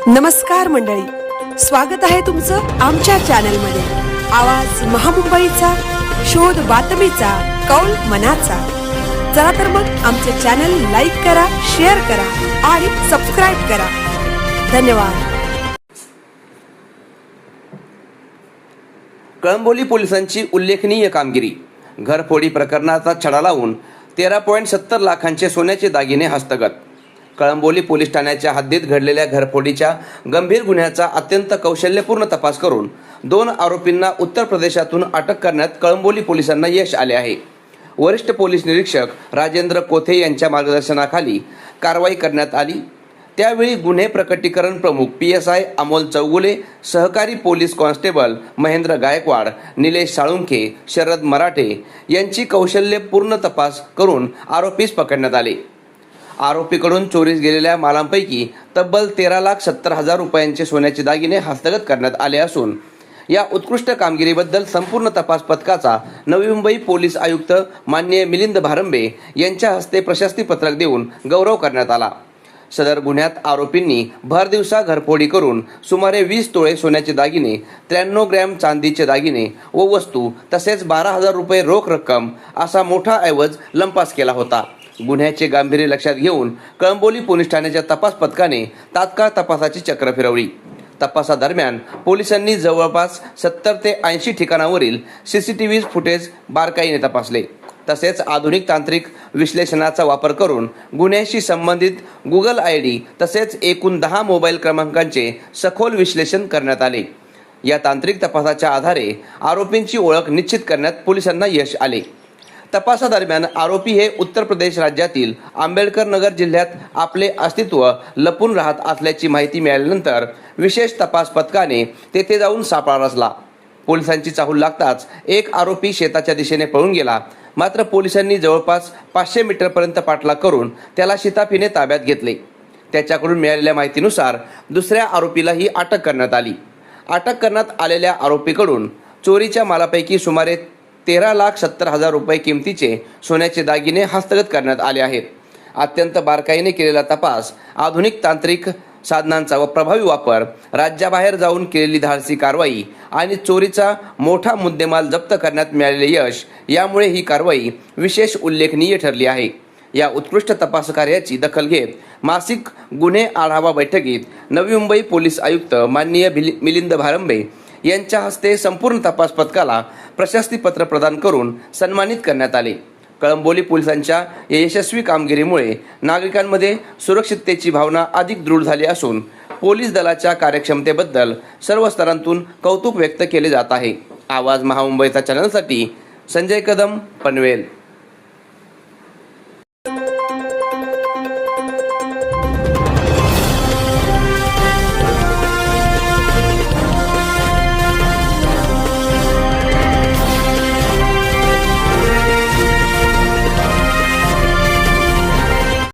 नमस्कार मंडळी, स्वागत आहे तुमचं आमच्या चॅनलमध्ये। आवाज महामुंबईचा, शोध बातमीचा, कौल मनाचा। चला तर मग आमचे चॅनल लाईक करा, शेअर करा आणि सबस्क्राइब करा। धन्यवाद। कळंबोली पोलिसांची उल्लेखनीय कामगिरी। घरफोडी प्रकरणाचा छडा लावून 13.70 लाखांचे सोन्याचे दागिने हस्तगत। कळंबोली पोलीस ठाण्याच्या हद्दीत घडलेल्या घरफोडीच्या गंभीर गुन्ह्याचा अत्यंत कौशल्यपूर्ण तपास करून 2 आरोपींना उत्तर प्रदेशातून अटक करण्यात कळंबोली पोलिसांना यश आले आहे। वरिष्ठ पोलीस निरीक्षक राजेंद्र कोथे यांच्या मार्गदर्शनाखाली कारवाई करण्यात आली। त्यावेळी गुन्हे प्रकटीकरण प्रमुख PSI अमोल चौगुले, सहकारी पोलीस कॉन्स्टेबल महेंद्र गायकवाड, निलेश साळुंखे, शरद मराठे यांची कौशल्यपूर्ण तपास करून आरोपीस पकडण्यात आले। आरोपीकडून चोरीस गेलेल्या मालांपैकी तब्बल 13,70,000 रुपयांचे सोन्याचे दागिने हस्तगत करण्यात आले असून या उत्कृष्ट कामगिरीबद्दल संपूर्ण तपास पथकाचा नवी मुंबई पोलीस आयुक्त माननीय मिलिंद भारंबे यांच्या हस्ते प्रशस्ती पत्रक देऊन गौरव करण्यात आला। सदर गुन्ह्यात आरोपींनी भर दिवसा घरफोडी करून सुमारे 20 तोळे सोन्याचे दागिने, 93 ग्रॅम चांदीचे दागिने व वस्तू तसेच 12,000 रुपये रोख रक्कम असा मोठा ऐवज लंपास केला होता। गुन्ह्याचे गांभीर्य लक्षात घेऊन कळंबोली पोलीस ठाण्याच्या तपास पथकाने तात्काळ तपासाची चक्र फिरवली। तपासादरम्यान पोलिसांनी जवळपास 70 ते 80 ठिकाणावरील CCTV फुटेज बारकाईने तपासले। तसेच आधुनिक तांत्रिक विश्लेषणाचा वापर करून गुन्ह्याशी संबंधित Google ID तसेच एकूण 10 मोबाईल क्रमांकांचे सखोल विश्लेषण करण्यात आले। या तांत्रिक तपासाच्या आधारे आरोपींची ओळख निश्चित करण्यात पोलिसांना यश आले। तपासादरम्यान आरोपी हे उत्तर प्रदेश राज्यातील आंबेडकर नगर जिल्ह्यात आपले अस्तित्व लपून राहत असल्याची माहिती मिळाल्यानंतर विशेष तपास पथकाने तेथे जाऊन सापळा रचला। पोलिसांची चाहूल लागताच एक आरोपी शेताच्या दिशेने पळून गेला, मात्र पोलिसांनी जवळपास 500 मीटरपर्यंत पाठलाग करून त्याला शिताफीने ताब्यात घेतले। त्याच्याकडून मिळालेल्या माहितीनुसार दुसऱ्या आरोपीलाही अटक करण्यात आली। अटक करण्यात आलेल्या आरोपीकडून चोरीच्या मालापैकी सुमारे 13,70,000 रुपये किमतीचे सोन्याचे दागिने हस्तगत करण्यात आले आहेत। अत्यंत बारकाईने केलेला तपास, आधुनिक तांत्रिक साधनांचा व प्रभावी वापर, राज्याबाहेर जाऊन केलेली धाडसी कारवाई आणि चोरीचा मोठा मुद्देमाल जप्त करण्यात मिळालेले यश यामुळे ही कारवाई विशेष उल्लेखनीय ठरली आहे। या उत्कृष्ट तपास कार्याची दखल घेत मासिक गुन्हे आढावा बैठकीत नवी मुंबई पोलीस आयुक्त माननीय मिलिंद भारंबे यांच्या हस्ते संपूर्ण तपास पथकाला प्रशस्ती पत्र प्रदान करून सन्मानित करण्यात आले। कळंबोली पोलिसांच्या या यशस्वी कामगिरीमुळे नागरिकांमध्ये सुरक्षिततेची भावना अधिक दृढ झाली असून पोलीस दलाच्या कार्यक्षमतेबद्दल सर्व स्तरांतून कौतुक व्यक्त केले जात आहे। आवाज महामुंबईचा चॅनलसाठी संजय कदम, पनवेल।